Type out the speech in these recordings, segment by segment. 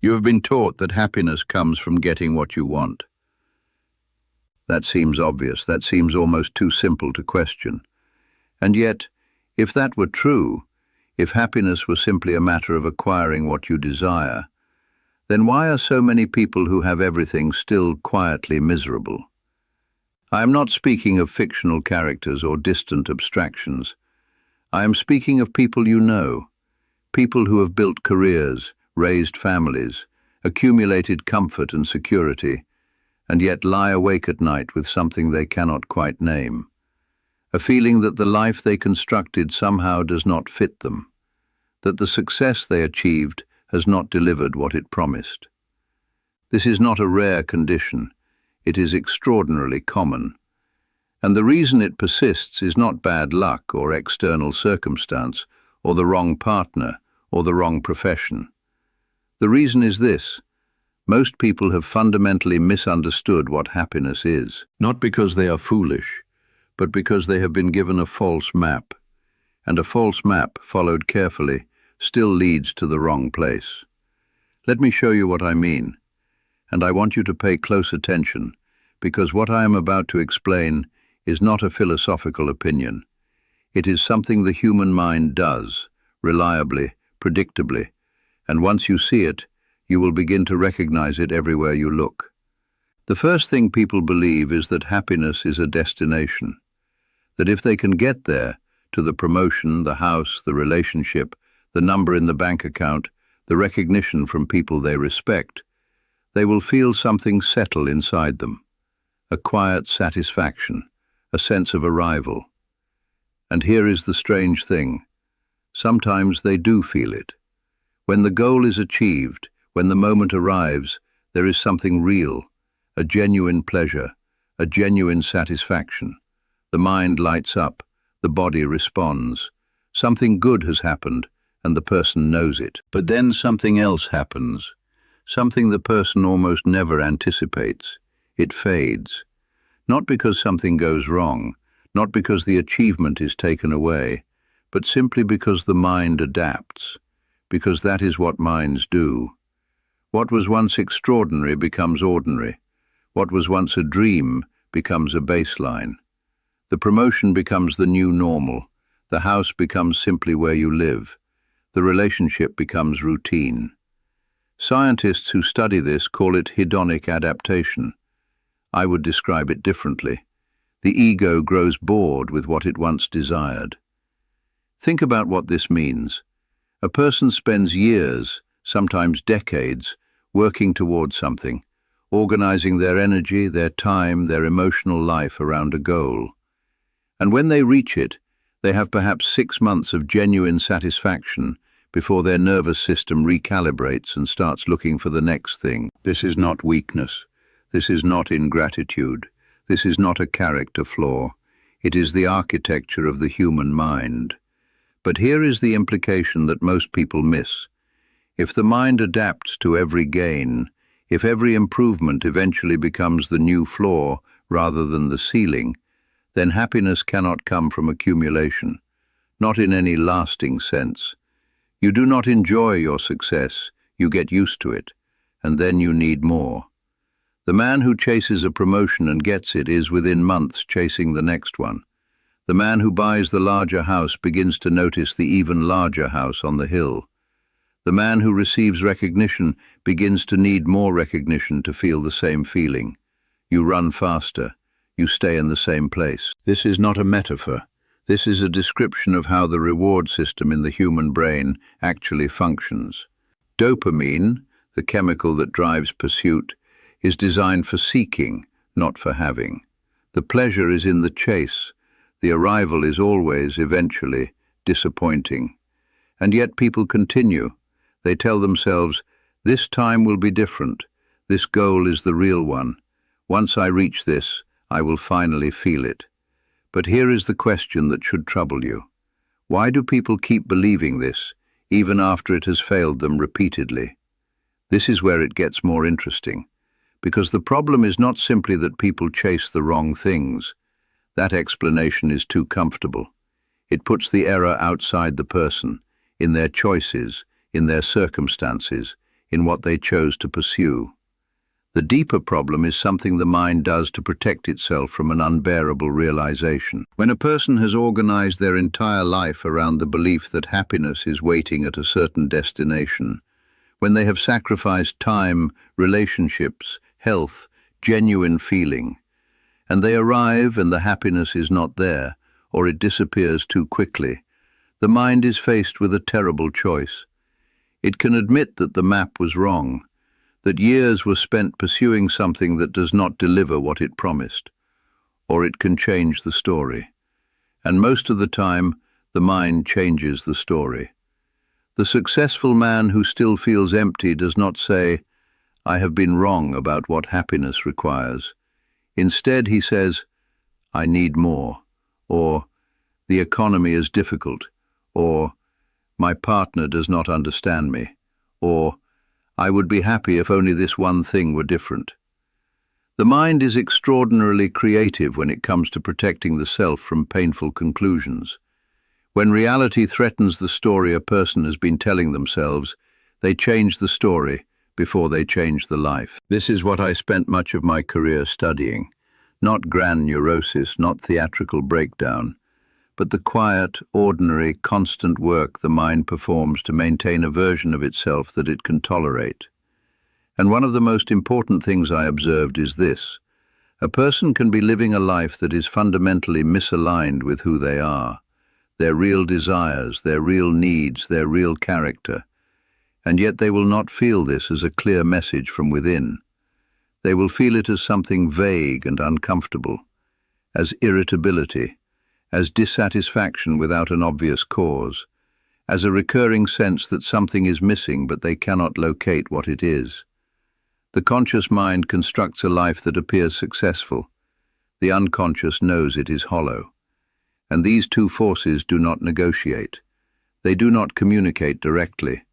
You have been taught that happiness comes from getting what you want. That seems obvious, that seems almost too simple to question. And yet, if that were true, if happiness were simply a matter of acquiring what you desire, then why are so many people who have everything still quietly miserable? I am not speaking of fictional characters or distant abstractions. I am speaking of people you know, people who have built careers, raised families, accumulated comfort and security, and yet lie awake at night with something they cannot quite name. A feeling that the life they constructed somehow does not fit them, that the success they achieved has not delivered what it promised. This is not a rare condition, it is extraordinarily common. And the reason it persists is not bad luck or external circumstance, or the wrong partner, or the wrong profession. The reason is this: most people have fundamentally misunderstood what happiness is, not because they are foolish, but because they have been given a false map, and a false map, followed carefully, still leads to the wrong place. Let me show you what I mean, and I want you to pay close attention, because what I am about to explain is not a philosophical opinion. It is something the human mind does, reliably, predictably, and once you see it, you will begin to recognize it everywhere you look. The first thing people believe is that happiness is a destination, that if they can get there, to the promotion, the house, the relationship, the number in the bank account, the recognition from people they respect, they will feel something settle inside them, a quiet satisfaction, a sense of arrival. And here is the strange thing: sometimes they do feel it. When the goal is achieved, when the moment arrives, there is something real, a genuine pleasure, a genuine satisfaction. The mind lights up, the body responds. Something good has happened, and the person knows it. But then something else happens, something the person almost never anticipates. It fades. Not because something goes wrong, not because the achievement is taken away, but simply because the mind adapts, because that is what minds do. What was once extraordinary becomes ordinary. What was once a dream becomes a baseline. The promotion becomes the new normal. The house becomes simply where you live. The relationship becomes routine. Scientists who study this call it hedonic adaptation. I would describe it differently. The ego grows bored with what it once desired. Think about what this means. A person spends years, sometimes decades, working towards something, organizing their energy, their time, their emotional life around a goal. And when they reach it, they have perhaps 6 months of genuine satisfaction before their nervous system recalibrates and starts looking for the next thing. This is not weakness. This is not ingratitude. This is not a character flaw. It is the architecture of the human mind. But here is the implication that most people miss. If the mind adapts to every gain, if every improvement eventually becomes the new floor rather than the ceiling, then happiness cannot come from accumulation, not in any lasting sense. You do not enjoy your success, you get used to it, and then you need more. The man who chases a promotion and gets it is within months chasing the next one. The man who buys the larger house begins to notice the even larger house on the hill. The man who receives recognition begins to need more recognition to feel the same feeling. You run faster. You stay in the same place. This is not a metaphor. This is a description of how the reward system in the human brain actually functions. Dopamine, the chemical that drives pursuit, is designed for seeking, not for having. The pleasure is in the chase. The arrival is always, eventually, disappointing. And yet people continue. They tell themselves, this time will be different. This goal is the real one. Once I reach this, I will finally feel it. But here is the question that should trouble you. Why do people keep believing this, even after it has failed them repeatedly? This is where it gets more interesting, because the problem is not simply that people chase the wrong things. That explanation is too comfortable. It puts the error outside the person, in their choices, in their circumstances, in what they chose to pursue. The deeper problem is something the mind does to protect itself from an unbearable realization. When a person has organized their entire life around the belief that happiness is waiting at a certain destination, when they have sacrificed time, relationships, health, genuine feeling, and they arrive and the happiness is not there, or it disappears too quickly, the mind is faced with a terrible choice. It can admit that the map was wrong, that years were spent pursuing something that does not deliver what it promised, or it can change the story. And most of the time, the mind changes the story. The successful man who still feels empty does not say, "I have been wrong about what happiness requires." Instead, he says, "I need more," or "The economy is difficult," or "My partner does not understand me," or "I would be happy if only this one thing were different." The mind is extraordinarily creative when it comes to protecting the self from painful conclusions. When reality threatens the story a person has been telling themselves, they change the story before they change the life. This is what I spent much of my career studying. Not grand neurosis, not theatrical breakdown, but the quiet, ordinary, constant work the mind performs to maintain a version of itself that it can tolerate. And one of the most important things I observed is this: a person can be living a life that is fundamentally misaligned with who they are, their real desires, their real needs, their real character, and yet they will not feel this as a clear message from within. They will feel it as something vague and uncomfortable, as irritability, as dissatisfaction without an obvious cause, as a recurring sense that something is missing but they cannot locate what it is. The conscious mind constructs a life that appears successful. The unconscious knows it is hollow. And these two forces do not negotiate. They do not communicate directly.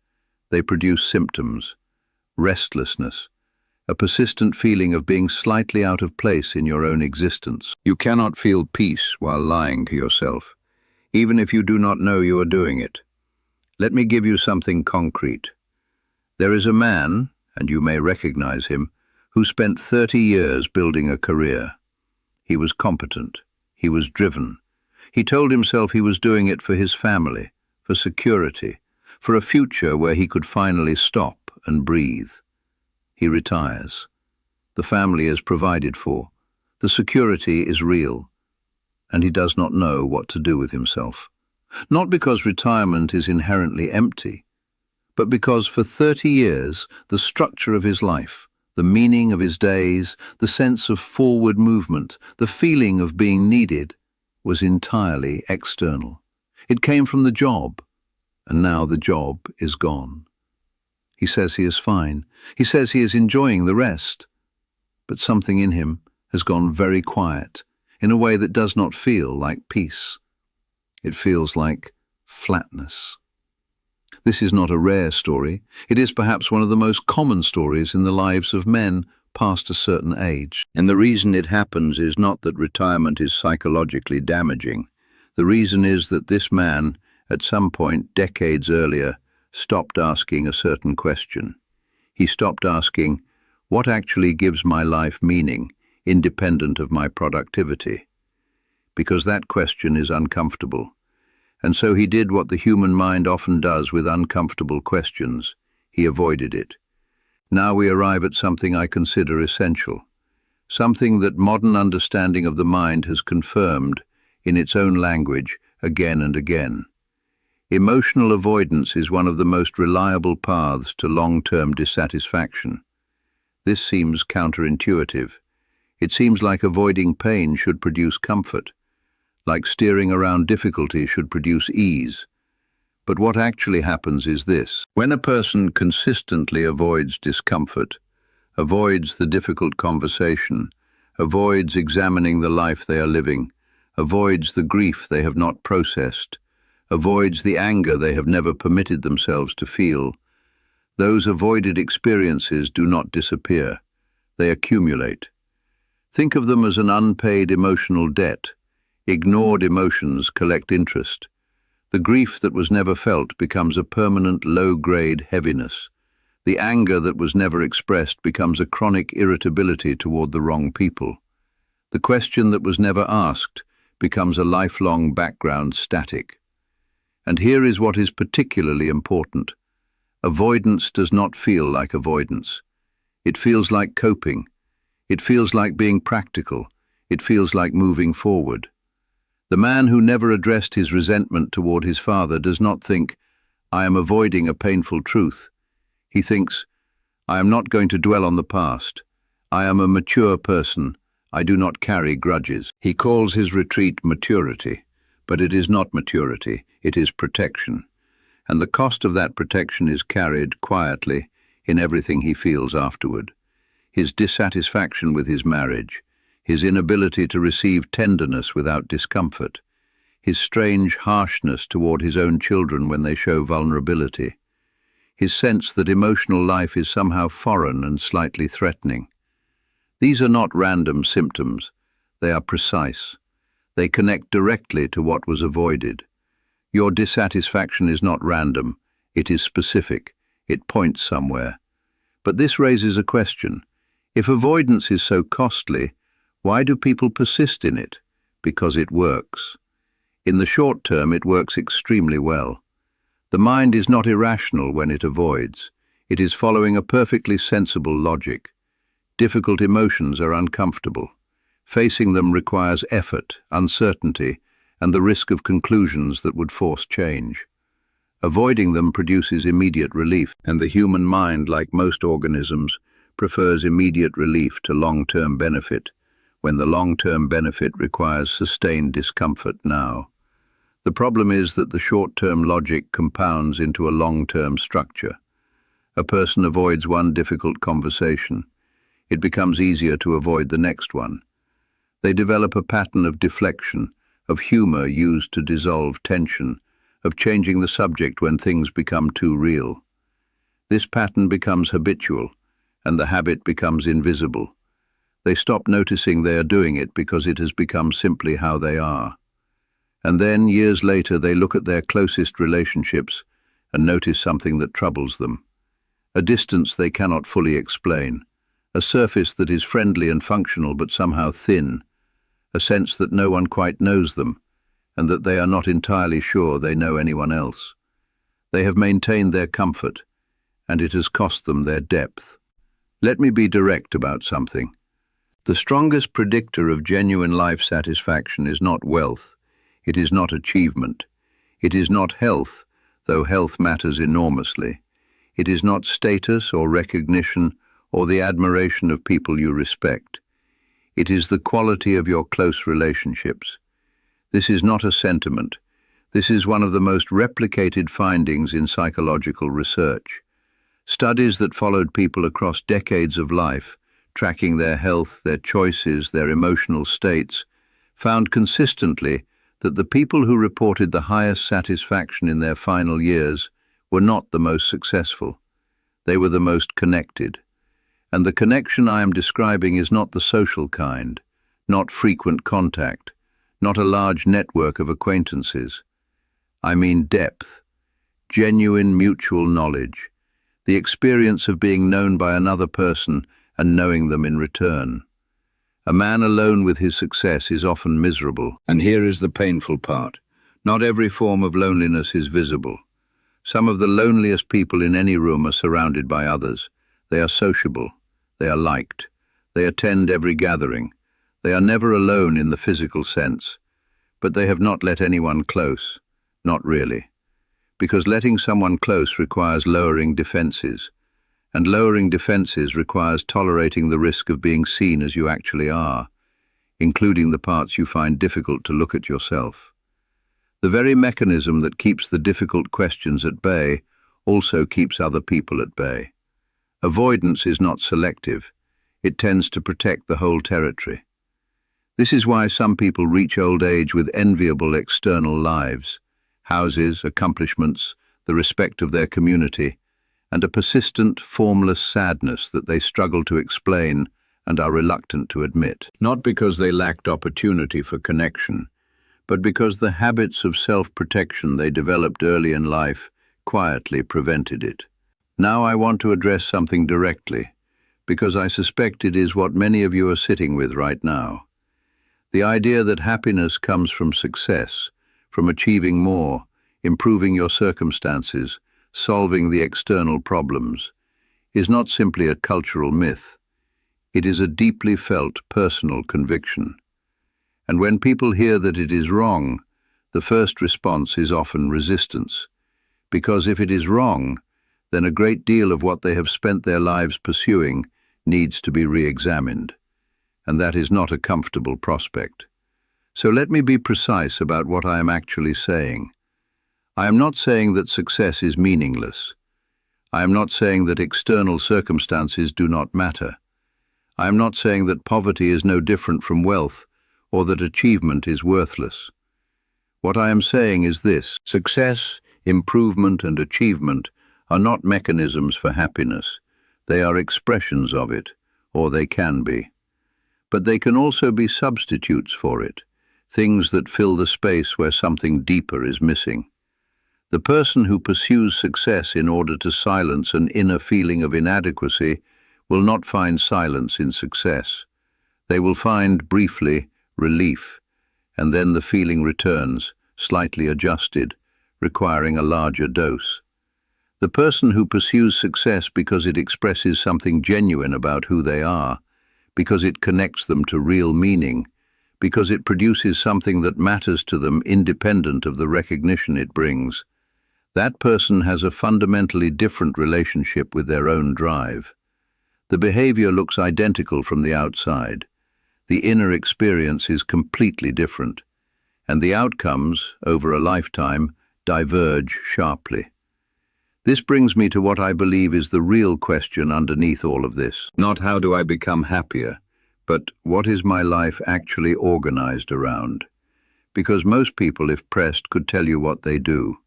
They produce symptoms: restlessness, a persistent feeling of being slightly out of place in your own existence. You cannot feel peace while lying to yourself, even if you do not know you are doing it. Let me give you something concrete. There is a man, and you may recognize him, who spent 30 years building a career. He was competent. He was driven. He told himself he was doing it for his family, for security, for a future where he could finally stop and breathe. He retires. The family is provided for. The security is real. And he does not know what to do with himself. Not because retirement is inherently empty, but because for 30 years the structure of his life, the meaning of his days, the sense of forward movement, the feeling of being needed, was entirely external. It came from the job, and now the job is gone. He says he is fine. He says he is enjoying the rest. But something in him has gone very quiet, in a way that does not feel like peace. It feels like flatness. This is not a rare story. It is perhaps one of the most common stories in the lives of men past a certain age. And the reason it happens is not that retirement is psychologically damaging. The reason is that this man, at some point decades earlier, stopped asking a certain question. He stopped asking, what actually gives my life meaning, independent of my productivity? Because that question is uncomfortable. And so he did what the human mind often does with uncomfortable questions. He avoided it. Now we arrive at something I consider essential, something that modern understanding of the mind has confirmed in its own language again and again. Emotional avoidance is one of the most reliable paths to long-term dissatisfaction. This seems counterintuitive. It seems like avoiding pain should produce comfort, like steering around difficulty should produce ease. But what actually happens is this: when a person consistently avoids discomfort, avoids the difficult conversation, avoids examining the life they are living, avoids the grief they have not processed, avoids the anger they have never permitted themselves to feel, those avoided experiences do not disappear. They accumulate. Think of them as an unpaid emotional debt. Ignored emotions collect interest. The grief that was never felt becomes a permanent low-grade heaviness. The anger that was never expressed becomes a chronic irritability toward the wrong people. The question that was never asked becomes a lifelong background static. And here is what is particularly important. Avoidance does not feel like avoidance. It feels like coping. It feels like being practical. It feels like moving forward. The man who never addressed his resentment toward his father does not think, "I am avoiding a painful truth." He thinks, "I am not going to dwell on the past. I am a mature person. I do not carry grudges." He calls his retreat maturity, but it is not maturity, it is protection. And the cost of that protection is carried quietly in everything he feels afterward. His dissatisfaction with his marriage, his inability to receive tenderness without discomfort, his strange harshness toward his own children when they show vulnerability, his sense that emotional life is somehow foreign and slightly threatening. These are not random symptoms, they are precise. They connect directly to what was avoided. Your dissatisfaction is not random, it is specific, it points somewhere. But this raises a question. If avoidance is so costly, why do people persist in it? Because it works. In the short term, it works extremely well. The mind is not irrational when it avoids. It is following a perfectly sensible logic. Difficult emotions are uncomfortable. Facing them requires effort, uncertainty, and the risk of conclusions that would force change. Avoiding them produces immediate relief, and the human mind, like most organisms, prefers immediate relief to long-term benefit, when the long-term benefit requires sustained discomfort now. The problem is that the short-term logic compounds into a long-term structure. A person avoids one difficult conversation. It becomes easier to avoid the next one. They develop a pattern of deflection, of humor used to dissolve tension, of changing the subject when things become too real. This pattern becomes habitual, and the habit becomes invisible. They stop noticing they are doing it because it has become simply how they are. And then, years later, they look at their closest relationships and notice something that troubles them. A distance they cannot fully explain, a surface that is friendly and functional but somehow thin, a sense that no one quite knows them, and that they are not entirely sure they know anyone else. They have maintained their comfort, and it has cost them their depth. Let me be direct about something. The strongest predictor of genuine life satisfaction is not wealth. It is not achievement. It is not health, though health matters enormously. It is not status or recognition or the admiration of people you respect. It is the quality of your close relationships. This is not a sentiment. This is one of the most replicated findings in psychological research. Studies that followed people across decades of life, tracking their health, their choices, their emotional states, found consistently that the people who reported the highest satisfaction in their final years were not the most successful. They were the most connected. And the connection I am describing is not the social kind, not frequent contact, not a large network of acquaintances. I mean depth, genuine mutual knowledge, the experience of being known by another person and knowing them in return. A man alone with his success is often miserable. And here is the painful part. Not every form of loneliness is visible. Some of the loneliest people in any room are surrounded by others. They are sociable. They are liked. They attend every gathering. They are never alone in the physical sense. But they have not let anyone close. Not really. Because letting someone close requires lowering defenses. And lowering defenses requires tolerating the risk of being seen as you actually are, including the parts you find difficult to look at yourself. The very mechanism that keeps the difficult questions at bay also keeps other people at bay. Avoidance is not selective. It tends to protect the whole territory. This is why some people reach old age with enviable external lives, houses, accomplishments, the respect of their community, and a persistent, formless sadness that they struggle to explain and are reluctant to admit. Not because they lacked opportunity for connection, but because the habits of self-protection they developed early in life quietly prevented it. Now I want to address something directly, because I suspect it is what many of you are sitting with right now. The idea that happiness comes from success, from achieving more, improving your circumstances, solving the external problems, is not simply a cultural myth. It is a deeply felt personal conviction. And when people hear that it is wrong, the first response is often resistance. Because if it is wrong, then a great deal of what they have spent their lives pursuing needs to be re-examined. And that is not a comfortable prospect. So let me be precise about what I am actually saying. I am not saying that success is meaningless. I am not saying that external circumstances do not matter. I am not saying that poverty is no different from wealth, or that achievement is worthless. What I am saying is this: success, improvement, and achievement are not mechanisms for happiness. They are expressions of it, or they can be. But they can also be substitutes for it, things that fill the space where something deeper is missing. The person who pursues success in order to silence an inner feeling of inadequacy will not find silence in success. They will find, briefly, relief, and then the feeling returns, slightly adjusted, requiring a larger dose. The person who pursues success because it expresses something genuine about who they are, because it connects them to real meaning, because it produces something that matters to them independent of the recognition it brings, that person has a fundamentally different relationship with their own drive. The behavior looks identical from the outside. The inner experience is completely different, and the outcomes, over a lifetime, diverge sharply. This brings me to what I believe is the real question underneath all of this. Not how do I become happier, but what is my life actually organized around? Because most people, if pressed, could tell you what they do.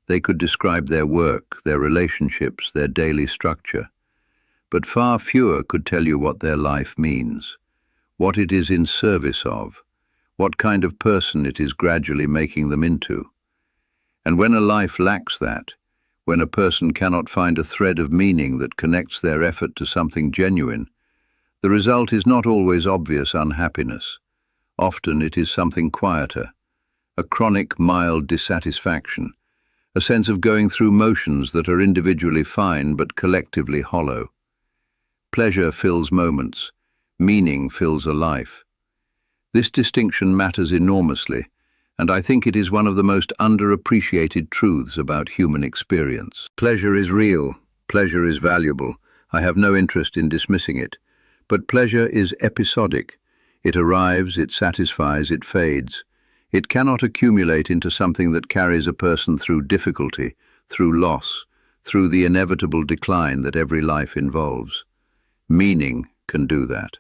They could describe their work, their relationships, their daily structure. But far fewer could tell you what their life means, what it is in service of, what kind of person it is gradually making them into. And when a life lacks that, when a person cannot find a thread of meaning that connects their effort to something genuine, the result is not always obvious unhappiness. Often it is something quieter, a chronic, mild dissatisfaction, a sense of going through motions that are individually fine but collectively hollow. Pleasure fills moments, meaning fills a life. This distinction matters enormously, and I think it is one of the most underappreciated truths about human experience. Pleasure is real, pleasure is valuable. I have no interest in dismissing it. But pleasure is episodic. It arrives, it satisfies, it fades. It cannot accumulate into something that carries a person through difficulty, through loss, through the inevitable decline that every life involves. Meaning can do that.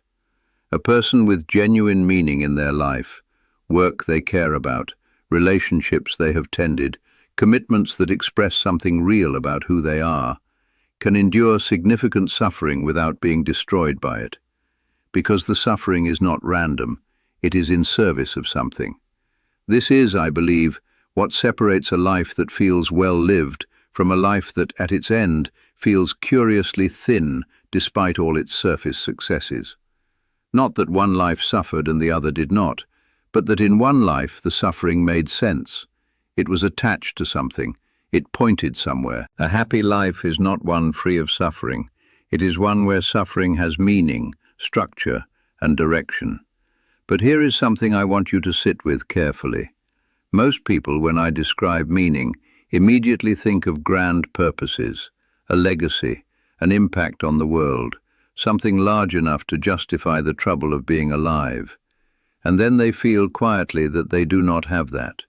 A person with genuine meaning in their life, work they care about, relationships they have tended, commitments that express something real about who they are, can endure significant suffering without being destroyed by it. Because the suffering is not random, it is in service of something. This is, I believe, what separates a life that feels well lived from a life that, at its end, feels curiously thin despite all its surface successes. Not that one life suffered and the other did not, but that in one life the suffering made sense. It was attached to something. It pointed somewhere. A happy life is not one free of suffering. It is one where suffering has meaning, structure, and direction. But here is something I want you to sit with carefully. Most people, when I describe meaning, immediately think of grand purposes, a legacy, an impact on the world, something large enough to justify the trouble of being alive. And then they feel quietly that they do not have that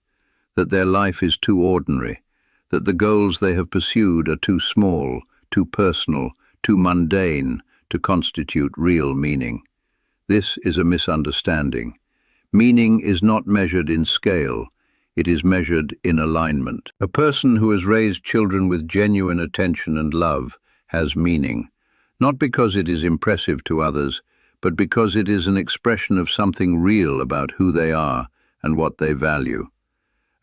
their life is too ordinary, that the goals they have pursued are too small, too personal, too mundane to constitute real meaning. This is a misunderstanding. Meaning is not measured in scale, it is measured in alignment. A person who has raised children with genuine attention and love has meaning, not because it is impressive to others, but because it is an expression of something real about who they are and what they value.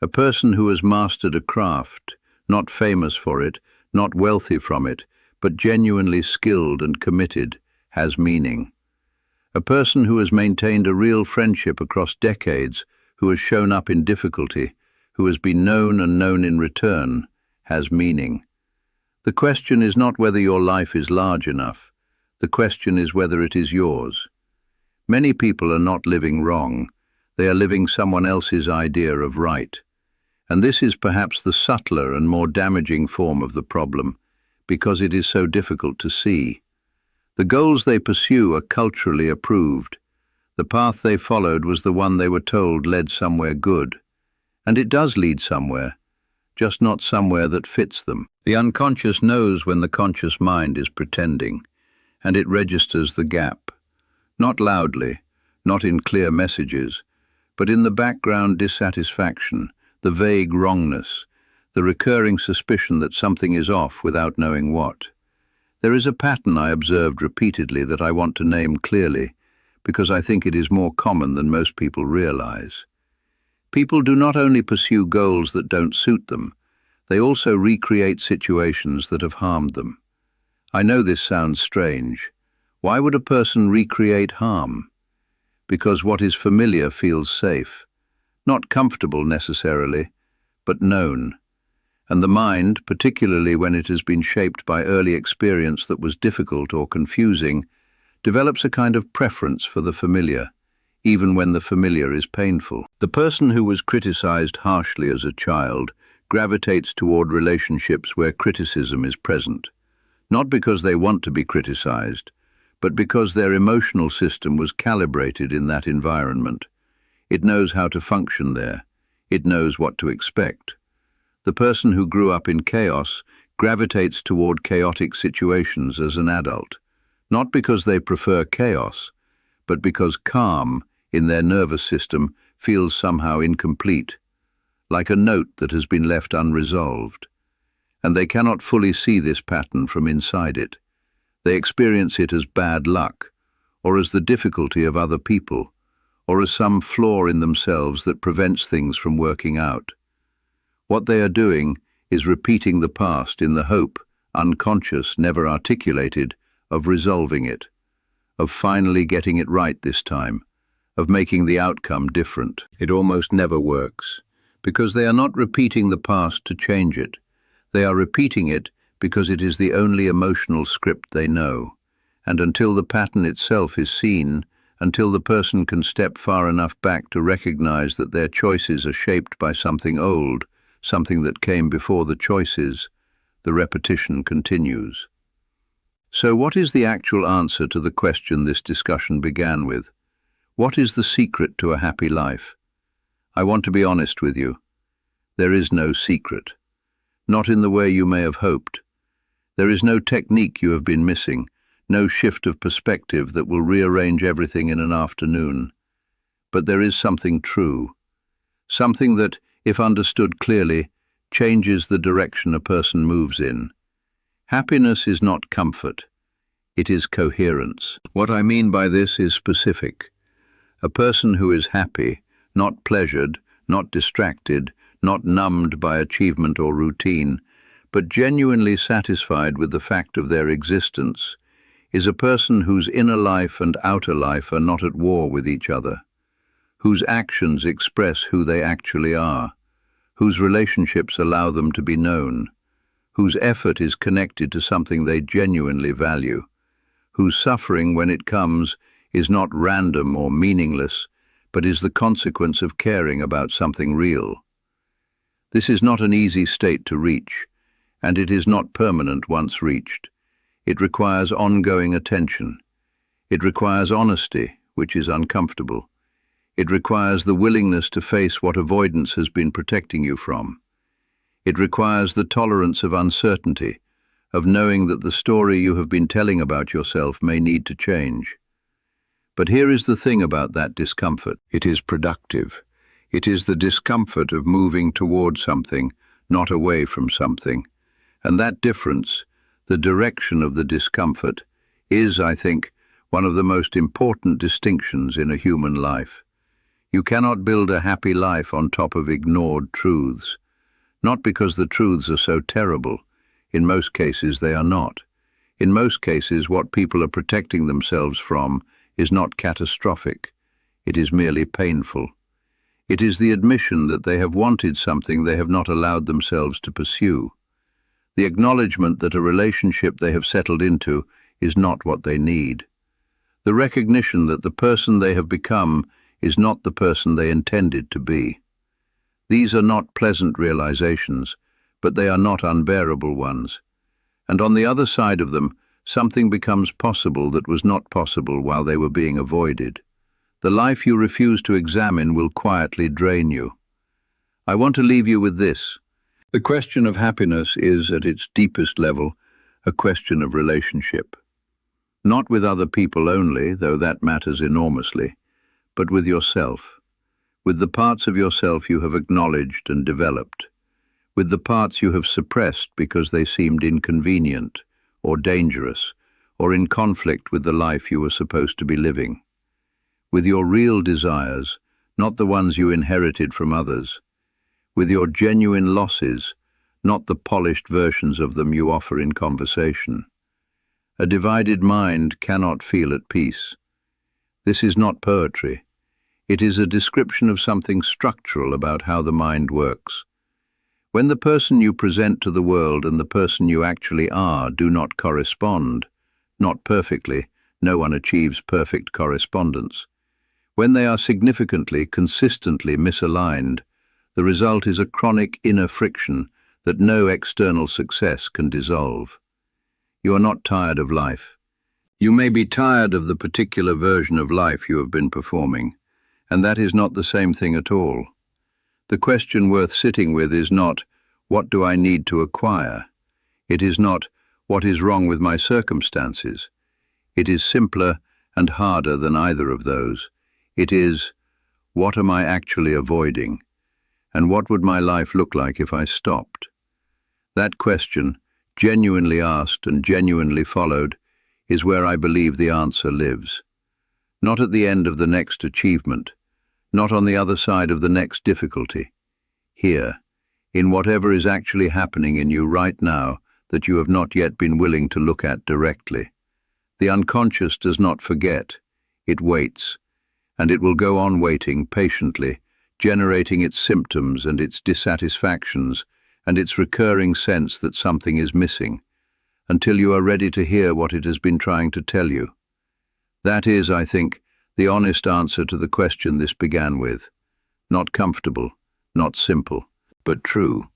A person who has mastered a craft, not famous for it, not wealthy from it, but genuinely skilled and committed, has meaning. A person who has maintained a real friendship across decades, who has shown up in difficulty, who has been known and known in return, has meaning. The question is not whether your life is large enough. The question is whether it is yours. Many people are not living wrong. They are living someone else's idea of right. And this is perhaps the subtler and more damaging form of the problem, because it is so difficult to see. The goals they pursue are culturally approved. The path they followed was the one they were told led somewhere good. And it does lead somewhere, just not somewhere that fits them. The unconscious knows when the conscious mind is pretending, and it registers the gap. Not loudly, not in clear messages, but in the background dissatisfaction, the vague wrongness, the recurring suspicion that something is off without knowing what. There is a pattern I observed repeatedly that I want to name clearly, because I think it is more common than most people realize. People do not only pursue goals that don't suit them, they also recreate situations that have harmed them. I know this sounds strange. Why would a person recreate harm? Because what is familiar feels safe. Not comfortable necessarily, but known. And the mind, particularly when it has been shaped by early experience that was difficult or confusing, develops a kind of preference for the familiar, even when the familiar is painful. The person who was criticized harshly as a child gravitates toward relationships where criticism is present, not because they want to be criticized, but because their emotional system was calibrated in that environment. It knows how to function there. It knows what to expect. The person who grew up in chaos gravitates toward chaotic situations as an adult, not because they prefer chaos, but because calm in their nervous system feels somehow incomplete, like a note that has been left unresolved. And they cannot fully see this pattern from inside it. They experience it as bad luck, or as the difficulty of other people, or as some flaw in themselves that prevents things from working out. What they are doing is repeating the past in the hope, unconscious, never articulated, of resolving it, of finally getting it right this time, of making the outcome different. It almost never works, because they are not repeating the past to change it. They are repeating it because it is the only emotional script they know. And until the pattern itself is seen, until the person can step far enough back to recognize that their choices are shaped by something old, something that came before the choices, the repetition continues. So what is the actual answer to the question this discussion began with? What is the secret to a happy life? I want to be honest with you. There is no secret. Not in the way you may have hoped. There is no technique you have been missing, no shift of perspective that will rearrange everything in an afternoon. But there is something true. Something that, if understood clearly, changes the direction a person moves in. Happiness is not comfort. It is coherence. What I mean by this is specific. A person who is happy, not pleasured, not distracted, not numbed by achievement or routine, but genuinely satisfied with the fact of their existence, is a person whose inner life and outer life are not at war with each other, whose actions express who they actually are, whose relationships allow them to be known, whose effort is connected to something they genuinely value, whose suffering, when it comes, is not random or meaningless, but is the consequence of caring about something real. This is not an easy state to reach, and it is not permanent once reached. It requires ongoing attention. It requires honesty, which is uncomfortable. It requires the willingness to face what avoidance has been protecting you from. It requires the tolerance of uncertainty, of knowing that the story you have been telling about yourself may need to change. But here is the thing about that discomfort. It is productive. It is the discomfort of moving toward something, not away from something. And that difference, the direction of the discomfort, is, I think, one of the most important distinctions in a human life. You cannot build a happy life on top of ignored truths. Not because the truths are so terrible. In most cases they are not. In most cases, what people are protecting themselves from is not catastrophic. It is merely painful. It is the admission that they have wanted something they have not allowed themselves to pursue. The acknowledgement that a relationship they have settled into is not what they need. The recognition that the person they have become is not the person they intended to be. These are not pleasant realizations, but they are not unbearable ones. And on the other side of them, something becomes possible that was not possible while they were being avoided. The life you refuse to examine will quietly drain you. I want to leave you with this. The question of happiness is, at its deepest level, a question of relationship. Not with other people only, though that matters enormously, but with yourself. With the parts of yourself you have acknowledged and developed. With the parts you have suppressed because they seemed inconvenient, or dangerous, or in conflict with the life you were supposed to be living. With your real desires, not the ones you inherited from others. With your genuine losses, not the polished versions of them you offer in conversation. A divided mind cannot feel at peace. This is not poetry. It is a description of something structural about how the mind works. When the person you present to the world and the person you actually are do not correspond, not perfectly, no one achieves perfect correspondence. When they are significantly, consistently misaligned, the result is a chronic inner friction that no external success can dissolve. You are not tired of life. You may be tired of the particular version of life you have been performing, and that is not the same thing at all. The question worth sitting with is not, what do I need to acquire? It is not, what is wrong with my circumstances? It is simpler and harder than either of those. It is, what am I actually avoiding? And what would my life look like if I stopped? That question, genuinely asked and genuinely followed, is where I believe the answer lives. Not at the end of the next achievement, not on the other side of the next difficulty. Here, in whatever is actually happening in you right now that you have not yet been willing to look at directly. The unconscious does not forget, it waits, and it will go on waiting patiently, generating its symptoms and its dissatisfactions and its recurring sense that something is missing, until you are ready to hear what it has been trying to tell you. That is, I think, the honest answer to the question this began with. Not comfortable, not simple, but true.